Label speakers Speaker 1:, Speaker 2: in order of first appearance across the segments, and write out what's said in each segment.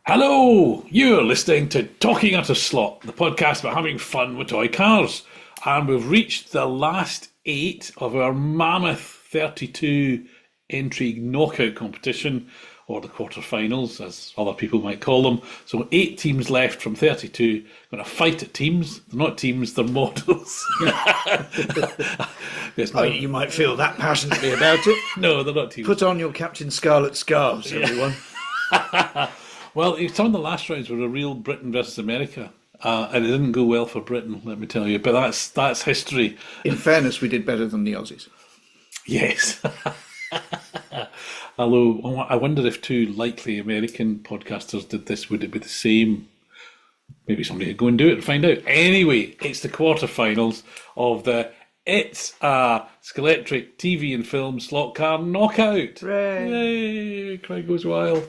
Speaker 1: Hello, you're listening to Talking at a Slot, the podcast about having fun with toy cars. And we've reached the last 8 of our mammoth 32 entry knockout competition, or the quarterfinals, as other people might call them. So 8 teams left from 32, going to fight at teams. They're not teams, they're models.
Speaker 2: You might feel that passionately about it.
Speaker 1: No, they're not teams.
Speaker 2: Put on your Captain Scarlet scarves, everyone.
Speaker 1: Well, some of the last rounds were a real Britain versus America, and it didn't go well for Britain, let me tell you. But that's history.
Speaker 2: In fairness, we did better than the Aussies.
Speaker 1: Yes. Although I wonder if two likely American podcasters did this, would it be the same? Maybe somebody could go and do it and find out. Anyway, it's the quarterfinals of the It's a Scalextric TV and film slot car knockout.
Speaker 2: Hooray.
Speaker 1: Yay! Crowd goes wild.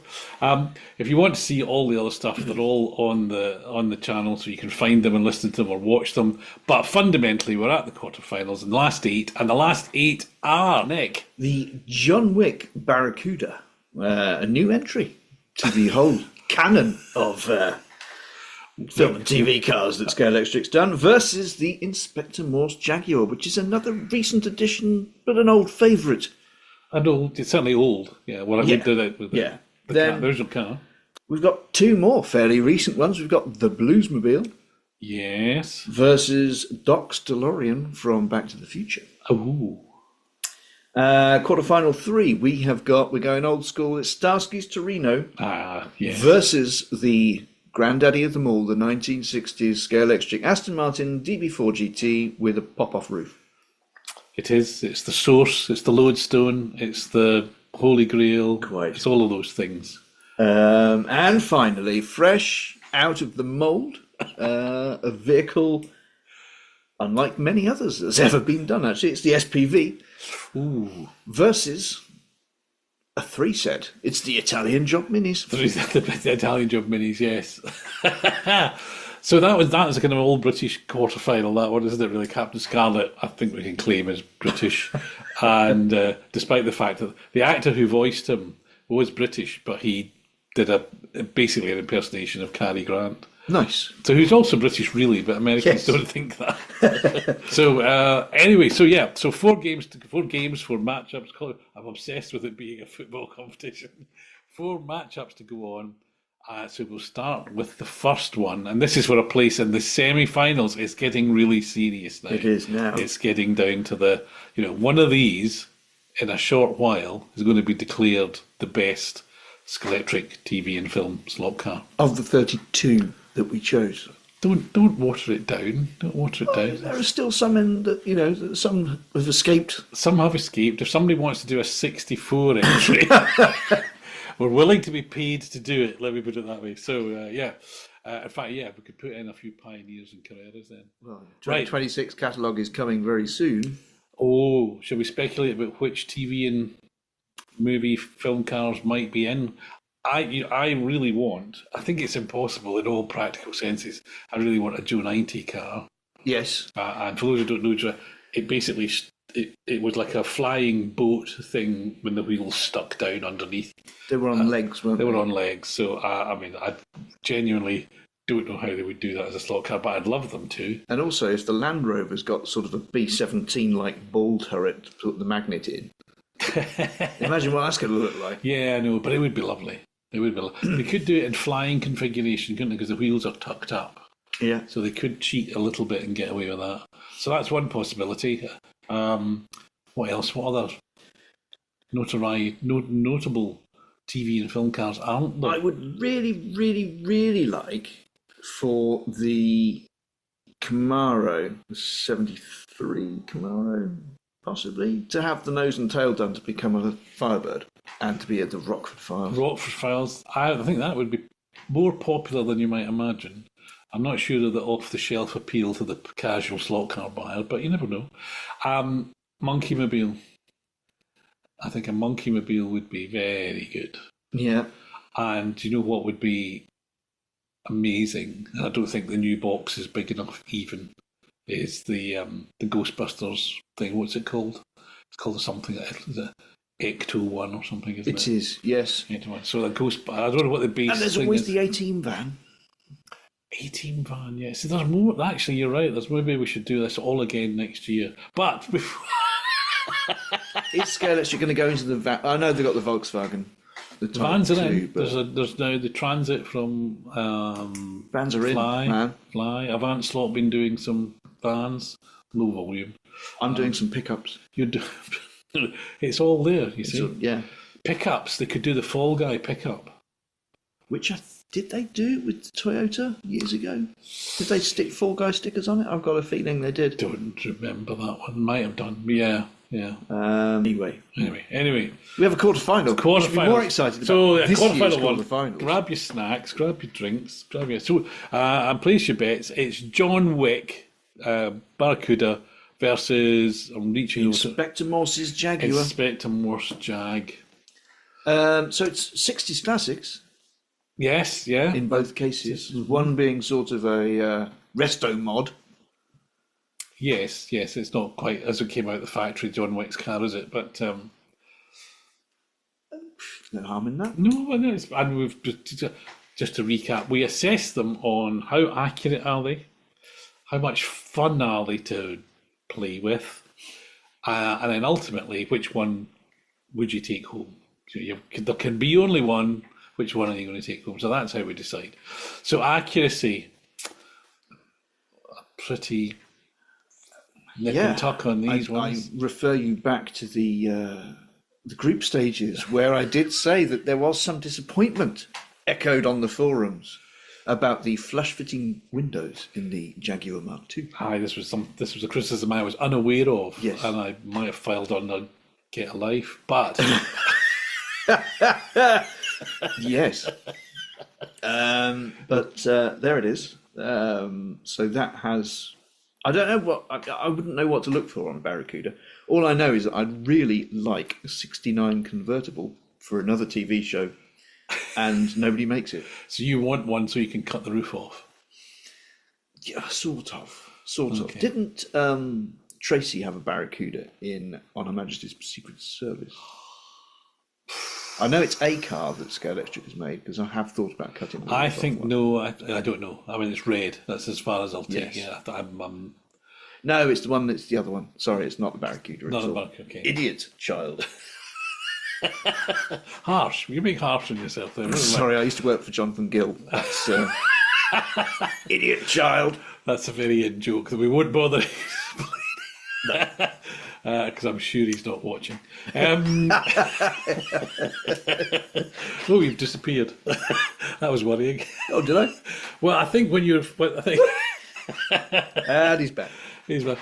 Speaker 1: If you want to see all the other stuff, they're all on the channel, so you can find them and listen to them or watch them. But fundamentally, we're at the quarterfinals and the last 8, and the last 8 are, Nick.
Speaker 2: The John Wick Barracuda, a new entry to the whole canon of film and TV cars that Scalextric's done, versus the Inspector Morse Jaguar, which is another recent addition, but an old favourite.
Speaker 1: And old, it's certainly old. Yeah, well, I did it with the original car.
Speaker 2: We've got 2 more fairly recent ones. We've got the Bluesmobile.
Speaker 1: Yes.
Speaker 2: Versus Doc's DeLorean from Back to the Future.
Speaker 1: Oh.
Speaker 2: Quarterfinal 3, we're going old school. It's Starsky's Torino.
Speaker 1: Yes.
Speaker 2: Versus the granddaddy of them all, the 1960s Scalextric Aston Martin DB4 GT with a pop-off roof.
Speaker 1: It is. It's the source. It's the lodestone. It's the Holy Grail.
Speaker 2: Quite.
Speaker 1: It's all of those things.
Speaker 2: And finally, fresh out of the mould, a vehicle unlike many others that's ever been done, actually. It's the SPV.
Speaker 1: Ooh.
Speaker 2: Versus a 3-set. It's the Italian Job Minis.
Speaker 1: The Italian Job Minis, yes. So that was a kind of old British quarterfinal, that one, isn't it, really? Captain Scarlet, I think we can claim, is British. And despite the fact that the actor who voiced him was British, but he did basically an impersonation of Cary Grant. Nice. So who's also British, really, but Americans don't think that. So anyway, so 4 games, 4 matchups. I'm obsessed with it being a football competition. 4 matchups to go on. So we'll start with the first one, and this is for a place in the semi-finals. It's getting really serious now.
Speaker 2: It is now.
Speaker 1: It's getting down to one of these in a short while is going to be declared the best Scalextric TV and film slot car
Speaker 2: of the 32 that we chose.
Speaker 1: Don't water it down. Don't water it down.
Speaker 2: There are still some in that, some have escaped.
Speaker 1: Some have escaped. If somebody wants to do a 64 entry, we're willing to be paid to do it. Let me put it that way. So in fact, we could put in a few Pioneers and Carreras then.
Speaker 2: Well, 2026 catalogue is coming very soon.
Speaker 1: Oh, shall we speculate about which TV and movie film cars might be in? I really want, I think it's impossible in all practical senses, I really want a Joe 90 car.
Speaker 2: Yes.
Speaker 1: And for those who don't know, it basically, it was like a flying boat thing when the wheels stuck down underneath.
Speaker 2: They were on legs, weren't they?
Speaker 1: They were on legs. So, I genuinely don't know how they would do that as a slot car, but I'd love them to.
Speaker 2: And also, if the Land Rover's got sort of a B-17-like ball turret to put the magnet in, imagine what that's going to look like.
Speaker 1: Yeah, I know, but it would be lovely. It would be. They could do it in flying configuration, couldn't they? Because the wheels are tucked up.
Speaker 2: Yeah.
Speaker 1: So they could cheat a little bit and get away with that. So that's one possibility. What else? What other notable TV and film cars aren't there?
Speaker 2: I would really, really, really like for the Camaro, the 73 Camaro, possibly, to have the nose and tail done to become a Firebird and to be at the Rockford Files.
Speaker 1: Rockford Files, I think that would be more popular than you might imagine. I'm not sure of the off-the-shelf appeal to the casual slot car buyer, but you never know. Monkeymobile. I think a Monkeymobile would be very good.
Speaker 2: Yeah.
Speaker 1: And you know what would be amazing? And I don't think the new box is big enough even. Is the Ghostbusters thing? What's it called? It's called something. Ecto 1 or something, isn't it?
Speaker 2: It is, yes.
Speaker 1: Ecto 1. So the ghost. I don't know what the base.
Speaker 2: And there's
Speaker 1: thing
Speaker 2: always
Speaker 1: is.
Speaker 2: the 18 van.
Speaker 1: 18 van, yeah. So there's more. Actually, you're right. There's maybe we should do this all again next year. But before.
Speaker 2: Is Scalextric going to go into the van? I know they've got the Volkswagen. The
Speaker 1: vans are in.
Speaker 2: but
Speaker 1: There's now the transit from
Speaker 2: vans are in, man.
Speaker 1: Fly. Avant's been doing some vans, low volume.
Speaker 2: I'm doing some pickups.
Speaker 1: It's all there, you see.
Speaker 2: Yeah.
Speaker 1: Pickups, they could do the Fall Guy pickup.
Speaker 2: Which did they do with Toyota years ago? Did they stick Fall Guy stickers on it? I've got a feeling they did.
Speaker 1: Don't remember that one. Might have done. Yeah.
Speaker 2: Anyway.
Speaker 1: We
Speaker 2: have a quarter-final.
Speaker 1: Quarter-final.
Speaker 2: Should be more excited about this year's quarter-finals.
Speaker 1: Grab your snacks, grab your drinks, So, and place your bets. It's John Wick, Barracuda versus, I'm reaching...
Speaker 2: Inspector Morse's Jaguar.
Speaker 1: Inspector Morse Jag.
Speaker 2: So it's 60s classics.
Speaker 1: Yes, yeah.
Speaker 2: In both cases. One being sort of a resto mod.
Speaker 1: Yes, it's not quite as it came out of the factory, John Wick's car, is it? But
Speaker 2: no harm in that.
Speaker 1: No, and we've just to recap, we assess them on how accurate are they, how much fun are they to play with, and then ultimately, which one would you take home? There can be only one. Which one are you going to take home? So that's how we decide. So accuracy, pretty. Nip and tuck on these ones.
Speaker 2: I refer you back to the group stages where I did say that there was some disappointment echoed on the forums about the flush-fitting windows in the Jaguar Mark II.
Speaker 1: Aye, this was a criticism I was unaware of,
Speaker 2: yes.
Speaker 1: And I might have filed on the Get a Life, but
Speaker 2: yes. But there it is. So that has. I don't know what I wouldn't know what to look for on a Barracuda. All I know is that I'd really like a 69 convertible for another TV show, and nobody makes it.
Speaker 1: So you want one so you can cut the roof off?
Speaker 2: Yeah, sort of.
Speaker 1: Okay.
Speaker 2: Didn't Tracy have a Barracuda on Her Majesty's Secret Service? I know it's a car that Scalextric has made because I have thought about cutting the
Speaker 1: I think no, I don't know. I mean, it's red. That's as far as I'll take.
Speaker 2: Yes.
Speaker 1: Yeah,
Speaker 2: no, it's the one that's the other one. Sorry, it's not the Barracuda.
Speaker 1: Not the Barracuda. Okay.
Speaker 2: Idiot child.
Speaker 1: Harsh. You make harsh on yourself there.
Speaker 2: Sorry, I used to work for Jonathan Gill. That's idiot child.
Speaker 1: That's a very in joke that we won't bother because I'm sure he's not watching. Oh, you've disappeared. That was worrying.
Speaker 2: Oh, did I?
Speaker 1: Well, I think when you're... I think...
Speaker 2: And he's back.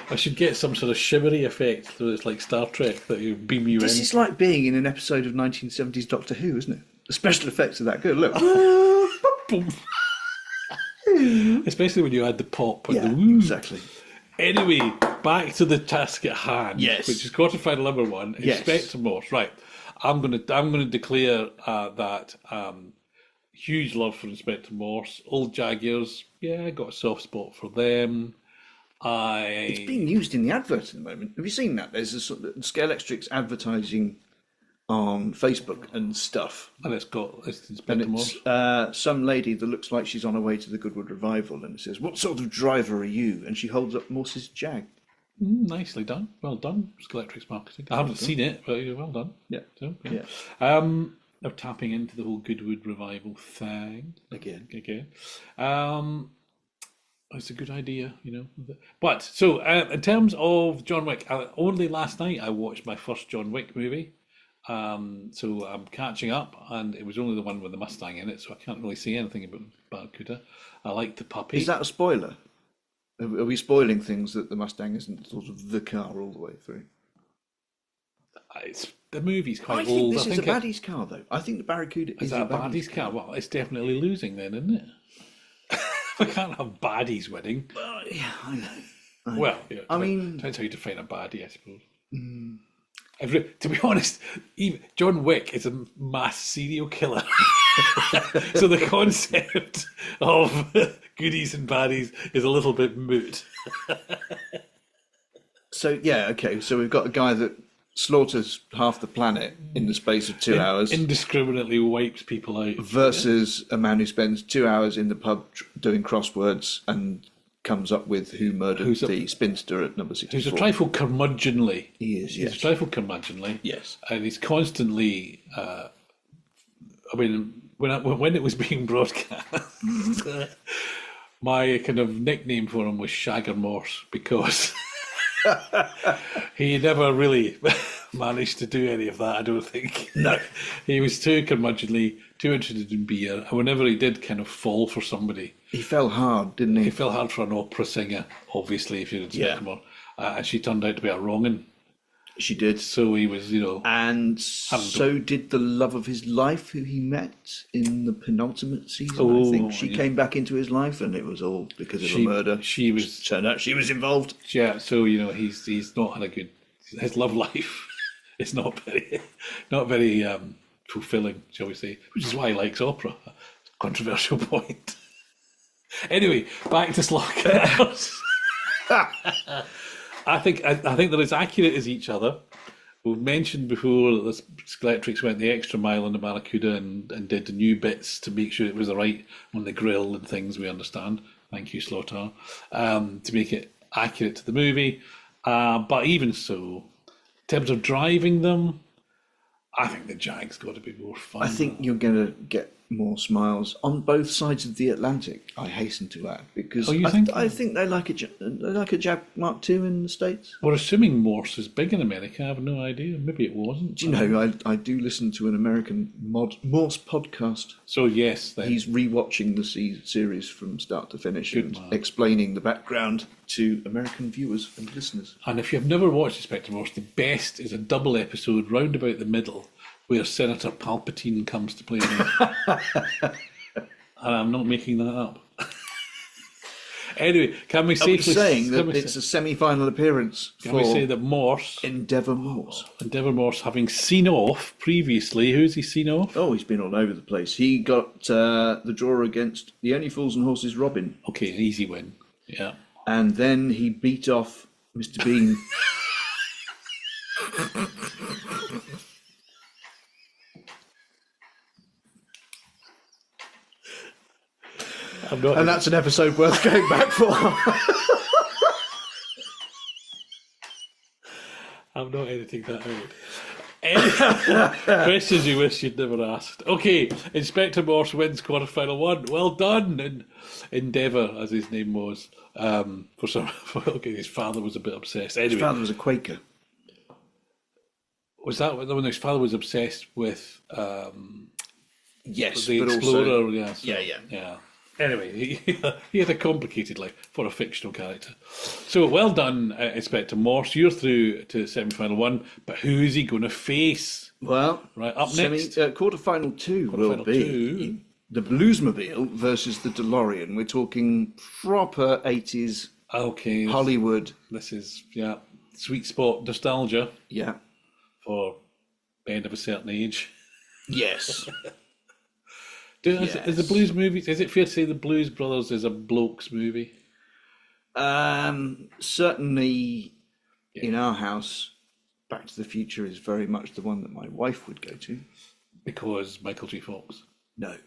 Speaker 1: I should get some sort of shimmery effect so it's like Star Trek that you beam you in.
Speaker 2: This is like being in an episode of 1970s Doctor Who, isn't it? The special effects are that good. Look.
Speaker 1: Especially when you add the pop and
Speaker 2: yeah,
Speaker 1: the woo.
Speaker 2: Exactly.
Speaker 1: Anyway, back to the task at hand,
Speaker 2: yes.
Speaker 1: Which is quarterfinal number one.
Speaker 2: Yes.
Speaker 1: Inspector Morse. Right. I'm gonna declare that huge love for Inspector Morse. Old Jaguars, yeah, got a soft spot for them.
Speaker 2: It's being used in the advert at the moment. Have you seen that? There's a sort of Scalextric's advertising on Facebook and stuff.
Speaker 1: And it's Inspector Morse.
Speaker 2: Some lady that looks like she's on her way to the Goodwood Revival, and it says, "What sort of driver are you?" And she holds up Morse's Jag.
Speaker 1: Nicely done. Well done, Scalextric's marketing. I haven't seen it, but well done.
Speaker 2: Yeah.
Speaker 1: So,
Speaker 2: yeah.
Speaker 1: They're tapping into the whole Goodwood Revival thing.
Speaker 2: Again.
Speaker 1: It's a good idea, you know. But, so, in terms of John Wick, only last night I watched my first John Wick movie. So I'm catching up, and it was only the one with the Mustang in it, so I can't really say anything about Barracuda. I like the puppy.
Speaker 2: Is that a spoiler? Are we spoiling things that the Mustang isn't sort of the car all the way through?
Speaker 1: The movie's quite
Speaker 2: old.
Speaker 1: I
Speaker 2: think this is a
Speaker 1: it,
Speaker 2: baddie's car, though. I think the Barracuda
Speaker 1: is
Speaker 2: a
Speaker 1: baddie's car. Well, it's definitely losing then, isn't it? We can't have baddies winning.
Speaker 2: Yeah, I know.
Speaker 1: Well, yeah,
Speaker 2: I mean,
Speaker 1: depends how you define a baddie, I suppose. To be honest, even John Wick is a mass serial killer. So the concept of goodies and baddies is a little bit moot.
Speaker 2: So, yeah, okay. So we've got a guy that slaughters half the planet in the space of 2 hours
Speaker 1: Indiscriminately wipes people out.
Speaker 2: versus a man who spends 2 hours in the pub doing crosswords and comes up with who murdered the spinster at number 64.
Speaker 1: Who's a trifle curmudgeonly.
Speaker 2: He is, yes.
Speaker 1: He's a trifle curmudgeonly.
Speaker 2: Yes.
Speaker 1: And he's constantly... I mean, when it was being broadcast, my kind of nickname for him was Shagger Morse, because he never really managed to do any of that, I don't think.
Speaker 2: No.
Speaker 1: He was too curmudgeonly, too interested in beer, and whenever he did kind of fall for somebody...
Speaker 2: He fell hard, didn't he?
Speaker 1: He fell hard for an opera singer, obviously, if you'd expect more. And she turned out to be a wrong'un.
Speaker 2: She did.
Speaker 1: So he was,
Speaker 2: And so did the love of his life, who he met in the penultimate season, I think. She came back into his life, and it was all because of a murder. Turned out she was involved.
Speaker 1: Yeah, so, he's not had a good... His love life is not very fulfilling, shall we say, which is why he likes opera. Controversial point. Anyway, back to Slaughterhouse. I think they're as accurate as each other. We've mentioned before that the Scalextrics went the extra mile on the Barracuda and did the new bits to make sure it was the right on the grill and things, we understand. Thank you, Slaughter. To make it accurate to the movie. But even so, in terms of driving them, I think the Jag's got to be more fun.
Speaker 2: I think you're going to get more smiles on both sides of the Atlantic, I hasten to add, because I think they like a Jag Mark II in the States.
Speaker 1: We're assuming Morse is big in America. I have no idea. Maybe it wasn't.
Speaker 2: Do you know, I do listen to an American Morse podcast.
Speaker 1: So yes, then.
Speaker 2: He's rewatching the series from start to finish explaining the background to American viewers and listeners.
Speaker 1: And if you've never watched Inspector Morse, the best is a double episode round about the middle, where Senator Palpatine comes to play me. And I'm not making that up. Anyway, can we safely...
Speaker 2: saying that it's a semi-final appearance
Speaker 1: for... Can we say that Morse...
Speaker 2: Endeavour Morse,
Speaker 1: having seen off previously, who's he seen off?
Speaker 2: Oh, he's been all over the place. He got the draw against the Only Fools and Horses Robin.
Speaker 1: Okay, an easy win, yeah.
Speaker 2: And then he beat off Mr. Bean... And that's an episode worth going back for.
Speaker 1: I'm not editing that out. Any questions you wish you'd never asked. Okay, Inspector Morse wins quarterfinal 1. Well done, and Endeavour, as his name was. His father was a bit obsessed. Anyway,
Speaker 2: his father was a Quaker.
Speaker 1: Was that when his father was obsessed with?
Speaker 2: Yes,
Speaker 1: the
Speaker 2: but
Speaker 1: explorer.
Speaker 2: Also,
Speaker 1: yeah. Anyway, he had a complicated life for a fictional character. So well done, Inspector Morse. You're through to semi-final 1, but who's he going to face?
Speaker 2: Well,
Speaker 1: right up next,
Speaker 2: quarterfinal 2 will be the Bluesmobile versus the DeLorean. We're talking proper 80s Hollywood.
Speaker 1: This is sweet spot nostalgia.
Speaker 2: Yeah,
Speaker 1: for men of a certain age.
Speaker 2: Yes.
Speaker 1: Is the Blues movies? Is it fair to say the Blues Brothers is a blokes movie?
Speaker 2: Certainly, in our house, Back to the Future is very much the one that my wife would go to.
Speaker 1: Because Michael J. Fox?
Speaker 2: No,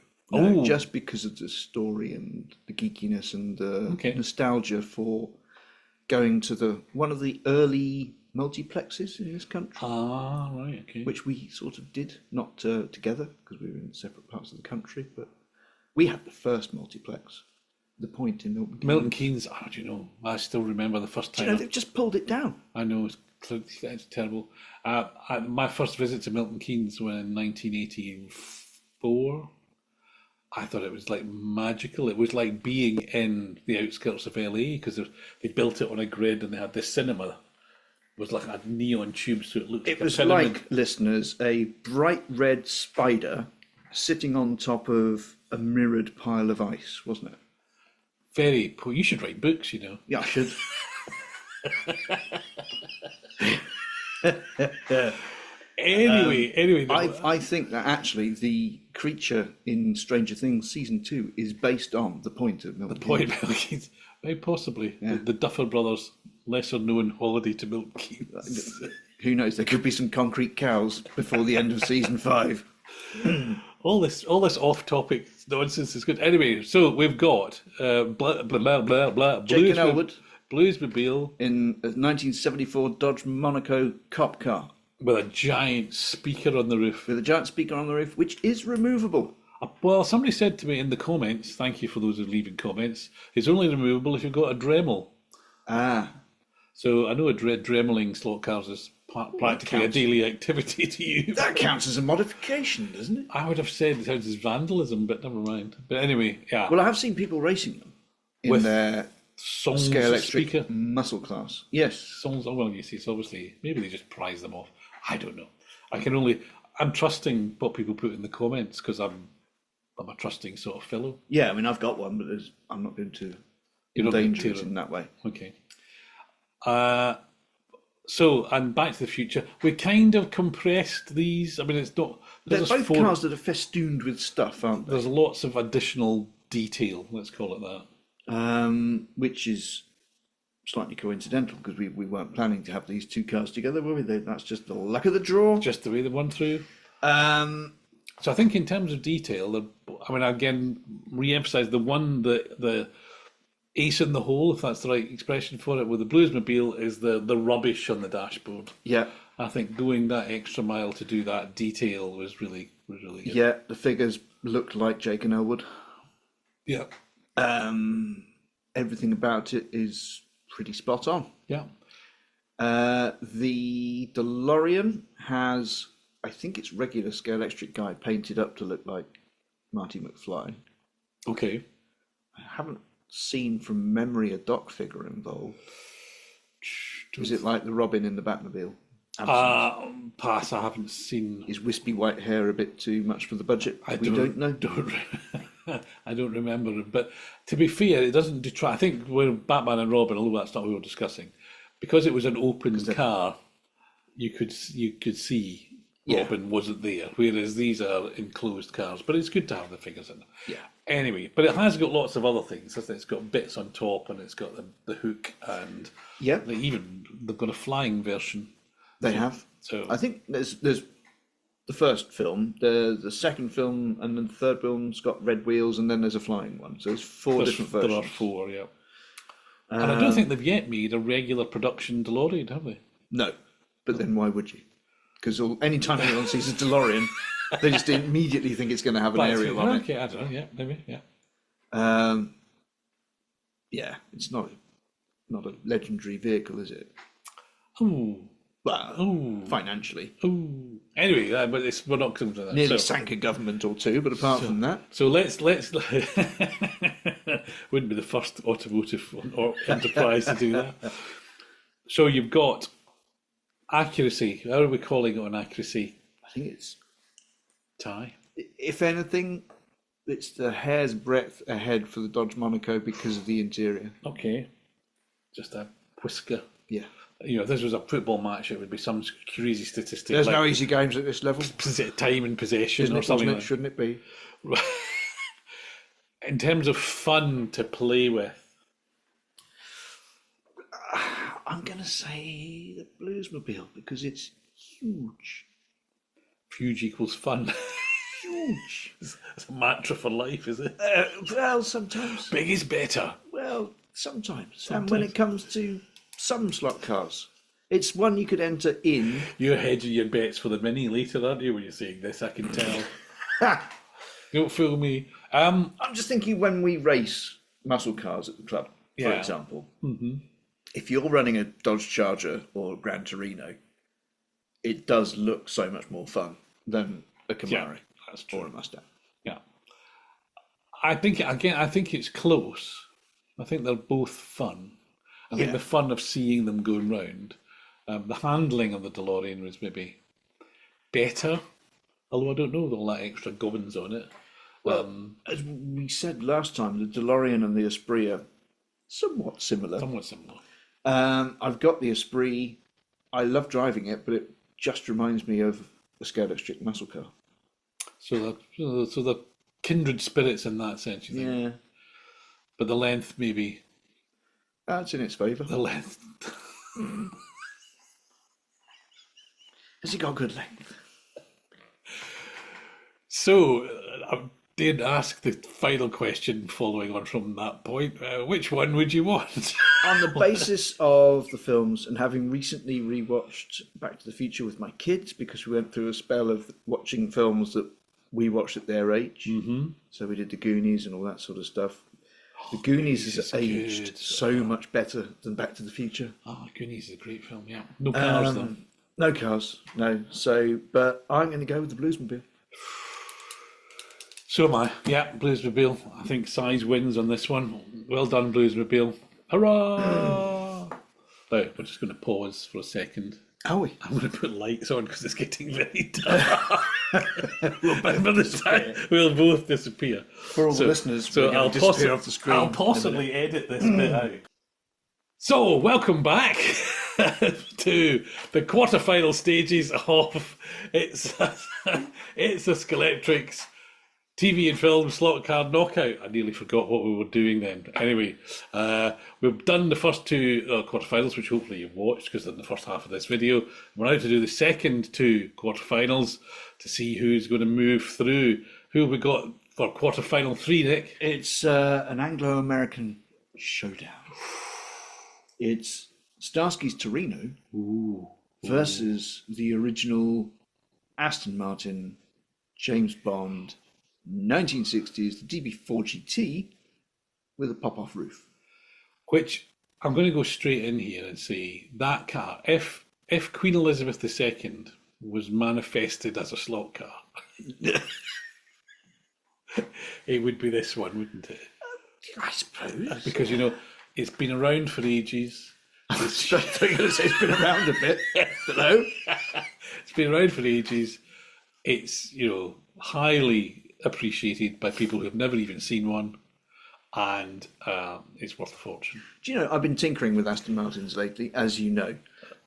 Speaker 2: just because of the story and the geekiness and the nostalgia for going to one of the early multiplexes in this country.
Speaker 1: Ah, right, okay.
Speaker 2: Which we sort of did, not together, because we were in separate parts of the country, but we had the first multiplex, the Point in Milton Keynes.
Speaker 1: Milton Keynes, do you know, I still remember the first time.
Speaker 2: Do you know, they've just pulled it down.
Speaker 1: I know, it's terrible. My first visit to Milton Keynes was in 1984. I thought it was like magical. It was like being in the outskirts of LA, because they built it on a grid and they had this cinema. Was like a neon tube, so it looked like
Speaker 2: it was like, listeners, a bright red spider sitting on top of a mirrored pile of ice, wasn't it?
Speaker 1: Very cool. You should write books, you know.
Speaker 2: Yeah, I should.
Speaker 1: Anyway,
Speaker 2: I think that actually the creature in Stranger Things season 2 is based on the Point of Milton Keynes.
Speaker 1: The Point of Milton Keynes, very possibly. Yeah. The Duffer Brothers lesser known holiday to Milton Keynes.
Speaker 2: Who knows? There could be some concrete cows before the end of season 5.
Speaker 1: All this off-topic nonsense is good. Anyway, so we've got blah blah blah blah.
Speaker 2: Jake and Elwood
Speaker 1: Bluesmobile
Speaker 2: in a 1974 Dodge Monaco cop car
Speaker 1: with a giant speaker on the roof.
Speaker 2: Which is removable.
Speaker 1: Well, somebody said to me in the comments, thank you for those who are leaving comments, it's only removable if you've got a Dremel.
Speaker 2: Ah.
Speaker 1: So I know dremeling slot cars is practically a daily activity to you.
Speaker 2: That counts as a modification, doesn't it?
Speaker 1: I would have said it counts as vandalism, but never mind. But anyway, yeah.
Speaker 2: Well, I have seen people racing them in
Speaker 1: with
Speaker 2: their Scalextric
Speaker 1: speaker
Speaker 2: muscle class. Yes.
Speaker 1: Songs, well, you see, it's obviously, maybe they just prize them off. I don't know. I'm trusting what people put in the comments because I'm a trusting sort of fellow.
Speaker 2: Yeah, I mean, I've got one, but I'm not going to endanger it in that way.
Speaker 1: Okay. So, and Back to the Future, we kind of compressed these. I mean, it's not...
Speaker 2: They're both cars that are festooned with stuff, aren't they?
Speaker 1: There's lots of additional detail, let's call it that.
Speaker 2: Which is slightly coincidental, because we weren't planning to have these two cars together, were we? That's just the luck of the draw.
Speaker 1: Just the way they won through. So I think in terms of detail, again, re-emphasise the ace in the hole, if that's the right expression for it, with the Bluesmobile is the rubbish on the dashboard.
Speaker 2: Yeah.
Speaker 1: I think going that extra mile to do that detail was really good.
Speaker 2: Yeah, the figures looked like Jake and Elwood.
Speaker 1: Yeah.
Speaker 2: Everything about it is pretty spot on.
Speaker 1: Yeah.
Speaker 2: The DeLorean has, I think it's regular Scalextric guy painted up to look like Marty McFly.
Speaker 1: Okay.
Speaker 2: I haven't seen from memory a dock figure involved. Is it like the Robin in the Batmobile?
Speaker 1: Pass. I haven't seen.
Speaker 2: Is wispy white hair a bit too much for the budget? We don't know.
Speaker 1: I don't remember it. But to be fair, it doesn't detract. I think with Batman and Robin, although that's not what we were discussing, because it was an open car, you could see Robin wasn't there, whereas these are enclosed cars. But it's good to have the figures in.
Speaker 2: Yeah.
Speaker 1: Anyway, but it has got lots of other things. It's got bits on top, and it's got the hook, and they've got a flying version.
Speaker 2: They have.
Speaker 1: So
Speaker 2: I think there's the first film, the second film, and then the third film's got red wheels, and then there's a flying one. So there's four different versions.
Speaker 1: There are 4, yeah. And I don't think they've yet made a regular production DeLorean, have they?
Speaker 2: No, but then why would you? Because any time anyone sees a DeLorean, they just immediately think it's going to have an aerial on it.
Speaker 1: Okay, I don't know. Yeah, maybe. Yeah.
Speaker 2: Yeah, it's not a legendary vehicle, is it?
Speaker 1: Ooh.
Speaker 2: Well, financially.
Speaker 1: Ooh. Anyway, but we're not coming to that.
Speaker 2: Nearly sank a government or two, but apart from that.
Speaker 1: So let's wouldn't be the first automotive or enterprise to do that. So you've got accuracy. How are we calling it on accuracy?
Speaker 2: I think it's
Speaker 1: tie.
Speaker 2: If anything, it's the hair's breadth ahead for the Dodge Monaco because of the interior.
Speaker 1: Okay. Just a whisker.
Speaker 2: Yeah.
Speaker 1: If this was a football match, it would be some crazy statistic.
Speaker 2: There's no easy games at this level.
Speaker 1: Time and possession or something.
Speaker 2: Shouldn't it be?
Speaker 1: In terms of fun to play with,
Speaker 2: I'm going to say the Bluesmobile because it's huge.
Speaker 1: Huge equals fun.
Speaker 2: Huge.
Speaker 1: It's a mantra for life, is it?
Speaker 2: Well, sometimes.
Speaker 1: Big is better.
Speaker 2: Well, sometimes. And when it comes to some slot cars, it's one you could enter in.
Speaker 1: You're hedging your bets for the Mini later, aren't you, when you're saying this? I can tell. Don't fool me.
Speaker 2: I'm just thinking when we race muscle cars at the club, for example, if you're running a Dodge Charger or Gran Torino, it does look so much more fun than a Camaro or a Mustang.
Speaker 1: Yeah. I think it's close. I think they're both fun. I think the fun of seeing them going round. The handling of the DeLorean was maybe better, although I don't know all that extra gubbins on it.
Speaker 2: Well, as we said last time, the DeLorean and the Esprit are somewhat similar. I've got the Esprit. I love driving it, but it just reminds me of a Scalextric muscle car.
Speaker 1: So the kindred spirits in that sense, you think?
Speaker 2: Yeah.
Speaker 1: But the length maybe
Speaker 2: That's in its favour.
Speaker 1: The length.
Speaker 2: Has he got good length?
Speaker 1: So, I did ask the final question following on from that point. Which one would you want?
Speaker 2: On the basis of the films, and having recently rewatched Back to the Future with my kids, because we went through a spell of watching films that we watched at their age. Mm-hmm. So we did the Goonies and all that sort of stuff. The Goonies has aged
Speaker 1: good.
Speaker 2: so much better than Back to the Future.
Speaker 1: Oh, Goonies is a great film, yeah. No cars, though.
Speaker 2: No cars, no. So, but I'm going to go with the Bluesmobile.
Speaker 1: So am I. Yeah, Bluesmobile. I think size wins on this one. Well done, Bluesmobile. Hurrah! Now, we're just going to pause for a second.
Speaker 2: Are we?
Speaker 1: I'm going to put lights on because it's getting very dark. By the time we'll both disappear.
Speaker 2: For all the listeners,
Speaker 1: so
Speaker 2: I'll disappear off the screen.
Speaker 1: I'll possibly edit this bit out. So, welcome back to the quarterfinal stages of it's a Scalextric's TV and film slot card knockout. I nearly forgot what we were doing then. Anyway, we've done the first two quarterfinals, which hopefully you've watched because they're in the first half of this video. We're now to do the second two quarterfinals to see who's going to move through. Who have we got for quarterfinal 3, Nick?
Speaker 2: It's an Anglo-American showdown. It's Starsky's Torino versus the original Aston Martin James Bond 1960s, the DB4 GT with a pop-off roof.
Speaker 1: Which I'm going to go straight in here and say that car, if Queen Elizabeth II was manifested as a slot car, it would be this one, wouldn't it?
Speaker 2: I suppose.
Speaker 1: Because, it's been around for ages.
Speaker 2: I was going to say it's been around a bit. Hello?
Speaker 1: It's been around for ages. It's, highly appreciated by people who have never even seen one, and it's worth a fortune.
Speaker 2: Do you know, I've been tinkering with Aston Martins lately, as you know.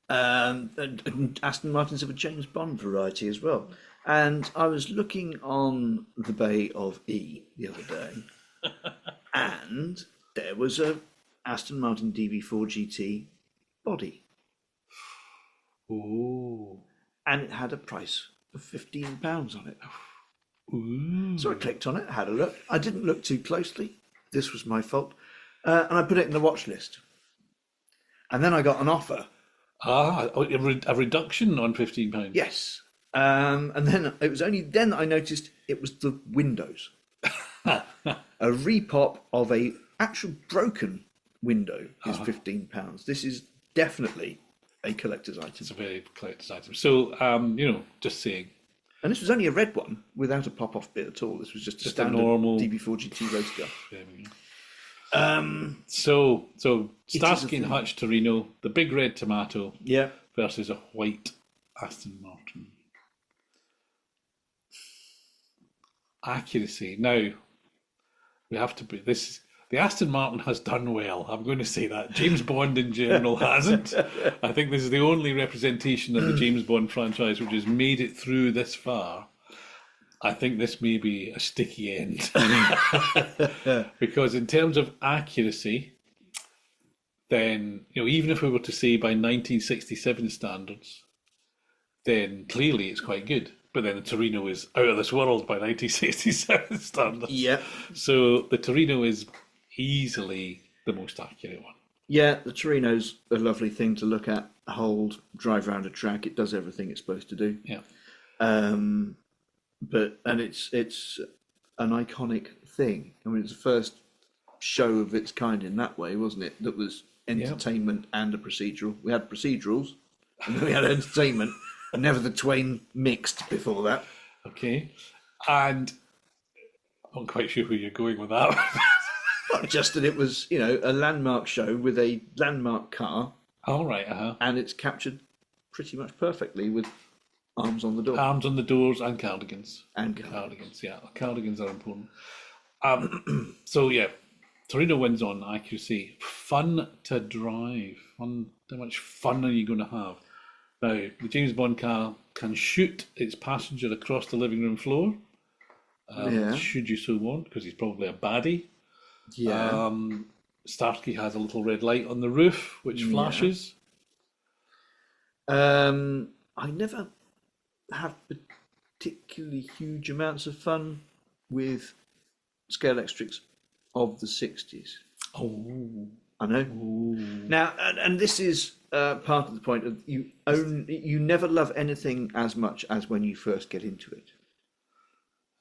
Speaker 2: And Aston Martins of a James Bond variety as well. And I was looking on the Bay of E the other day, and there was a Aston Martin DB4 GT body.
Speaker 1: Ooh.
Speaker 2: And it had a price of £15 on it.
Speaker 1: Ooh.
Speaker 2: So I clicked on it, had a look. I didn't look too closely. This was my fault. And I put it in the watch list. And then I got an offer.
Speaker 1: A reduction on £15?
Speaker 2: Yes. And then it was only then that I noticed it was the windows. A repop of a actual broken window is £15. This is definitely a collector's item.
Speaker 1: It's a very collector's item. So, just saying.
Speaker 2: And this was only a red one without a pop-off bit at all. This was just a standard
Speaker 1: normal
Speaker 2: DB4 GT race car.
Speaker 1: There we go. So Starsky and Hutch Torino, the big red tomato, versus a white Aston Martin. Accuracy. Now, we have to be this. The Aston Martin has done well. I'm going to say that. James Bond in general hasn't. I think this is the only representation of the James Bond franchise which has made it through this far. I think this may be a sticky end. Because in terms of accuracy, then, even if we were to say by 1967 standards, then clearly it's quite good. But then the Torino is out of this world by 1967 standards.
Speaker 2: Yeah.
Speaker 1: So the Torino is easily the most accurate one.
Speaker 2: Yeah, the Torino's a lovely thing to look at, hold, drive around a track. It does everything it's supposed to do.
Speaker 1: Yeah.
Speaker 2: But it's an iconic thing. I mean, it's the first show of its kind in that way, wasn't it? That was entertainment and a procedural. We had procedurals, and then we had entertainment. Never the twain mixed before that.
Speaker 1: Okay. And I'm not quite sure who you're going with that.
Speaker 2: Well, just that it was, a landmark show with a landmark car.
Speaker 1: All right,
Speaker 2: And it's captured pretty much perfectly with arms on the door.
Speaker 1: Arms on the doors and cardigans.
Speaker 2: Cardigans,
Speaker 1: yeah. Cardigans are important. So, Torino wins on accuracy. Fun to drive. How much fun are you going to have? Now, the James Bond car can shoot its passenger across the living room floor. Should you so want, because he's probably a baddie.
Speaker 2: Yeah.
Speaker 1: Starsky has a little red light on the roof which flashes.
Speaker 2: I never have particularly huge amounts of fun with Scalextrics of the 60s.
Speaker 1: Oh,
Speaker 2: I know. Now, and this is part of the point of you never love anything as much as when you first get into it.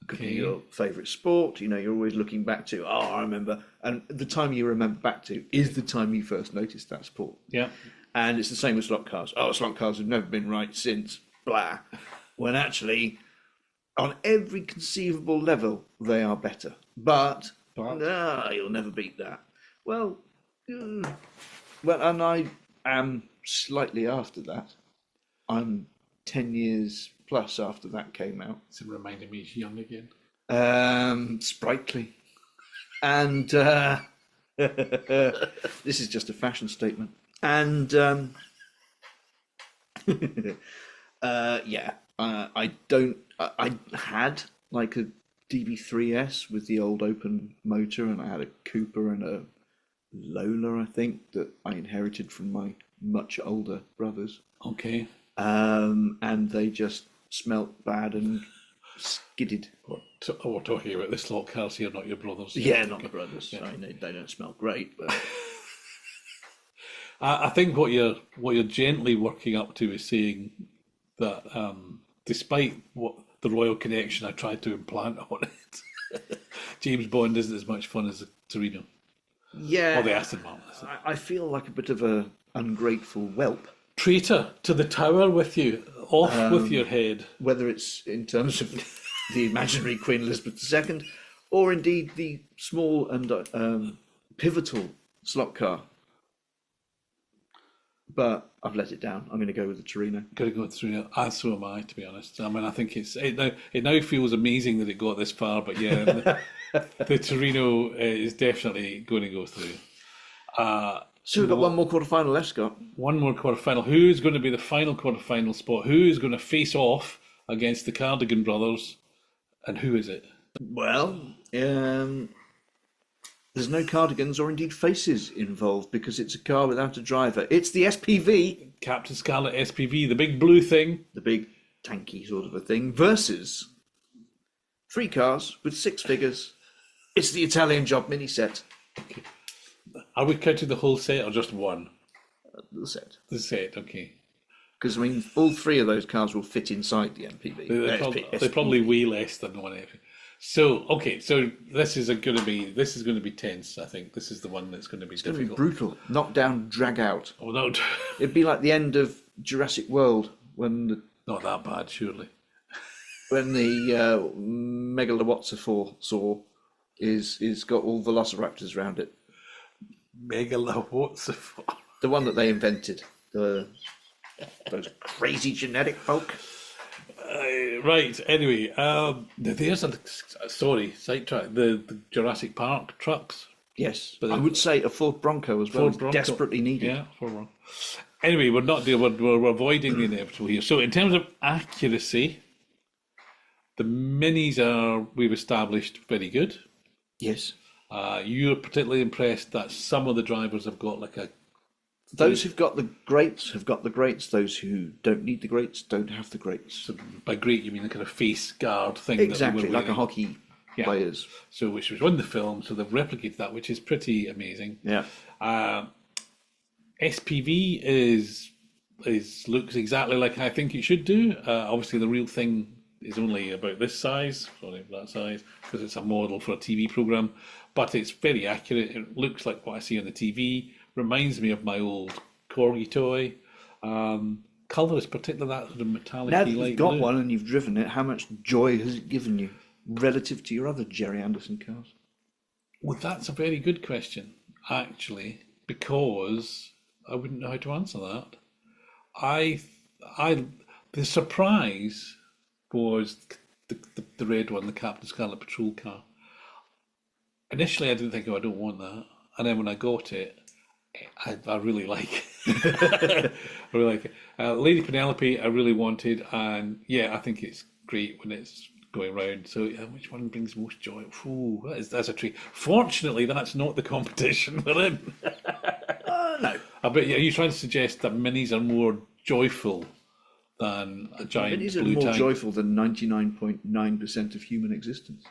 Speaker 2: Could be your favourite sport, you're always looking back to, I remember, and the time you remember back to is the time you first noticed that sport.
Speaker 1: Yeah.
Speaker 2: And it's the same with slot cars. Slot cars have never been right since, blah. When actually, on every conceivable level, they are better. But you'll never beat that. Well, and I am slightly after that. I'm 10 years plus after that came out.
Speaker 1: It's reminding me he's young again.
Speaker 2: Sprightly. And this is just a fashion statement. And I had like a DB3S with the old open motor, and I had a Cooper and a Lola, I think, that I inherited from my much older brothers.
Speaker 1: Okay.
Speaker 2: And they just smelt bad and skidded.
Speaker 1: We're talking about the slot cars here, not your brothers.
Speaker 2: Yeah, not my brothers. Yeah. They don't smell great, but
Speaker 1: I think what you're gently working up to is saying that despite what the royal connection I tried to implant on it, James Bond isn't as much fun as the Torino.
Speaker 2: Yeah.
Speaker 1: Or the Aston Martin.
Speaker 2: I feel like a bit of a ungrateful whelp.
Speaker 1: Traitor to the tower with you, off with your head.
Speaker 2: Whether it's in terms of the imaginary Queen Elizabeth II, or indeed the small and pivotal slot car. But I've let it down. I'm going to go with the Torino.
Speaker 1: Got to go through it. And so am I, to be honest. I mean, I think it now feels amazing that it got this far, but yeah, the Torino is definitely going to go through.
Speaker 2: So we've got one more quarterfinal left, Scott.
Speaker 1: One more quarterfinal. Who's going to be the final quarterfinal spot? Who is going to face off against the Cardigan brothers? And who is it?
Speaker 2: Well, there's no cardigans or indeed faces involved because it's a car without a driver. It's the SPV.
Speaker 1: Captain Scarlet SPV, the big blue thing.
Speaker 2: The big tanky sort of a thing. Versus 3 cars with 6 figures. It's the Italian Job mini set.
Speaker 1: Okay. Are we counting the whole set or just one?
Speaker 2: The set.
Speaker 1: The set, okay.
Speaker 2: Because, I mean, all 3 of those cars will fit inside the MPV.
Speaker 1: They probably weigh less than one MPV. So, okay, so this is going to be tense, I think. This is the one that's going to be difficult.
Speaker 2: It's going to be brutal. Knock down, drag out.
Speaker 1: Oh, no.
Speaker 2: It'd be like the end of Jurassic World when
Speaker 1: Not that bad, surely.
Speaker 2: When the Megalosaur is got all velociraptors around it.
Speaker 1: Megalosaur.
Speaker 2: The one that they invented. Those crazy genetic folk.
Speaker 1: Right, anyway, there's sidetrack. The Jurassic Park trucks.
Speaker 2: Yes,
Speaker 1: but
Speaker 2: I would say a Ford Bronco as well. Desperately needed.
Speaker 1: Yeah, Ford Bronco. Anyway, we're avoiding the inevitable here. So in terms of accuracy, the minis we've established, very good.
Speaker 2: Yes.
Speaker 1: You're particularly impressed that some of the drivers have got like a...
Speaker 2: Those who've got the greats have got the greats. Those who don't need the greats don't have the greats.
Speaker 1: So by great, you mean the kind of face guard thing?
Speaker 2: Exactly, like a hockey players.
Speaker 1: So which was in the film, so they've replicated that, which is pretty amazing.
Speaker 2: Yeah.
Speaker 1: SPV looks exactly like I think it should do. Obviously, the real thing is only about this size, that size, because it's a model for a TV program. But it's very accurate. It looks like what I see on the TV. Reminds me of my old Corgi toy. Colour is particularly that sort of metallic.
Speaker 2: Now that you've got one and you've driven it, how much joy has it given you relative to your other Jerry Anderson cars?
Speaker 1: Well, that's a very good question, actually, because I wouldn't know how to answer that. The surprise was the red one, the Captain Scarlet Patrol car. Initially, I didn't think, I don't want that, and then when I got it, I really like it. I really like it. Lady Penelope, I really wanted, and yeah, I think it's great when it's going round. So which one brings most joy? Ooh, that's a treat. Fortunately, that's not the competition we're in.
Speaker 2: No.
Speaker 1: I bet. Are you trying to suggest that minis are more joyful than a giant
Speaker 2: Minis are
Speaker 1: blue
Speaker 2: more
Speaker 1: tank?
Speaker 2: joyful than 99.9% of human existence.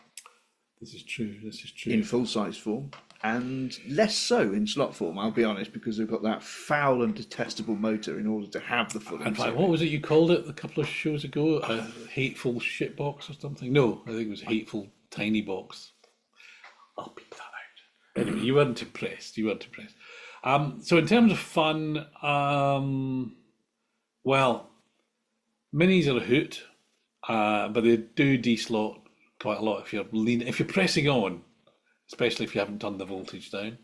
Speaker 1: This is true. This is true.
Speaker 2: In full-size form, and less so in slot form, I'll be honest, because they've got that foul and detestable motor in order to have the full
Speaker 1: In fact,
Speaker 2: interior.
Speaker 1: what was it you called it a couple of shows ago? A hateful shitbox or something? No, I think it was hateful tiny box. I'll beep that out. Anyway, you weren't impressed. You weren't impressed. So in terms of fun, well, minis are a hoot, but they do de-slot quite a lot if you're pressing on, especially if you haven't turned the voltage down.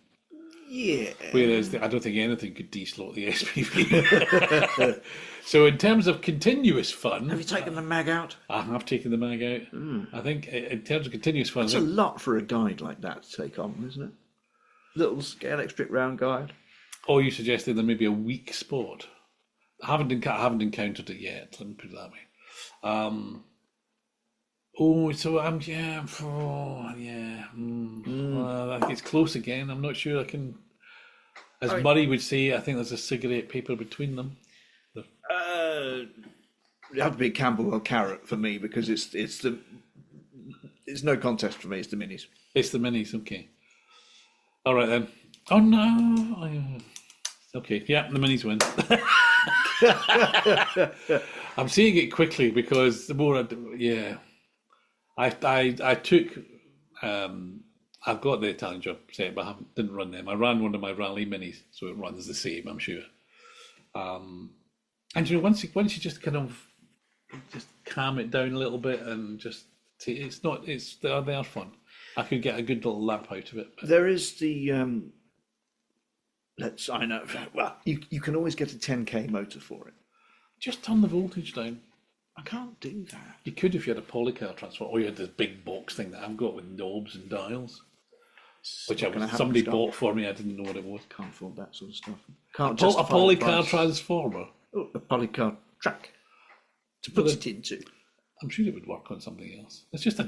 Speaker 2: Yeah.
Speaker 1: Whereas I don't think anything could de-slot the SPV. So in terms of continuous fun,
Speaker 2: Have you taken the mag out?
Speaker 1: I have taken the mag out. I think in terms of continuous fun,
Speaker 2: It's a lot for a guide like that to take on, isn't it? Little Scalextric round guide.
Speaker 1: or you suggested there may be a weak spot. I haven't encountered it yet. Let me put it that way. Well, I think it's close again. I'm not sure I can. As Murray would say, I think there's a cigarette paper between them.
Speaker 2: It had to be Camberwell Carrot for me because it's no contest for me. It's the minis.
Speaker 1: It's the minis, okay. All right then. Oh no. Okay, yeah, the minis win. I'm seeing it quickly because the more I took. I've got the Italian job set, but I didn't run them. I ran one of my rally minis, so it runs the same, I'm sure. And you know, once you just kind of just calm it down a little bit and just they are fun. I could get a good little lap out of it. But
Speaker 2: There is the you can always get a 10k motor for it.
Speaker 1: just turn the voltage down.
Speaker 2: I can't do that.
Speaker 1: You could if you had a polycar transformer, or you had this big box thing that I've got with knobs and dials, which somebody bought for me. I didn't know what it was.
Speaker 2: Can't afford that sort of stuff. Can't
Speaker 1: A
Speaker 2: justify the
Speaker 1: polycar
Speaker 2: price.
Speaker 1: transformer.
Speaker 2: Oh, a polycar track to put it into.
Speaker 1: I'm sure it would work on something else. It's just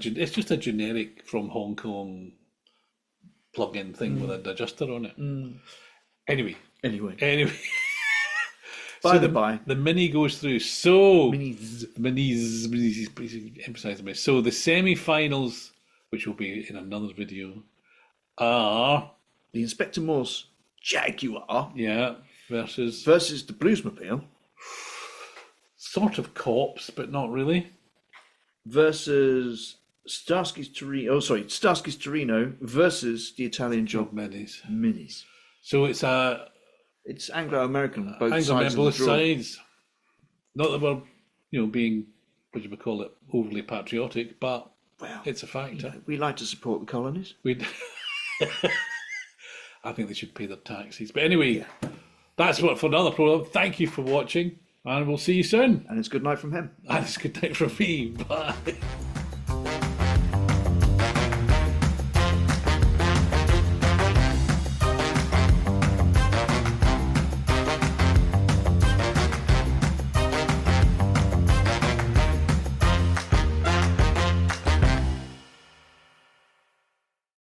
Speaker 1: a generic from Hong Kong plug-in thing with an adjuster on it. Anyway.
Speaker 2: By the by,
Speaker 1: the mini goes through. So
Speaker 2: minis.
Speaker 1: minis emphasising me. So the semi-finals, which will be in another video, are
Speaker 2: The Inspector Morse Jaguar
Speaker 1: versus
Speaker 2: the Bluesmobile
Speaker 1: sort of cops, but not really.
Speaker 2: versus Starsky's Torino versus the Italian job
Speaker 1: Minis.
Speaker 2: minis.
Speaker 1: So it's
Speaker 2: It's Anglo-American on both
Speaker 1: Anglo-Man
Speaker 2: sides of the
Speaker 1: both
Speaker 2: draw.
Speaker 1: sides. Not that we're, being, what do you call it, overly patriotic, but
Speaker 2: Well,
Speaker 1: it's a factor.
Speaker 2: we like to support the colonies.
Speaker 1: I think they should pay their taxes. But anyway, that's what for another program. Thank you for watching, and we'll see you soon.
Speaker 2: And it's good night from him.
Speaker 1: And it's good night from me. Bye.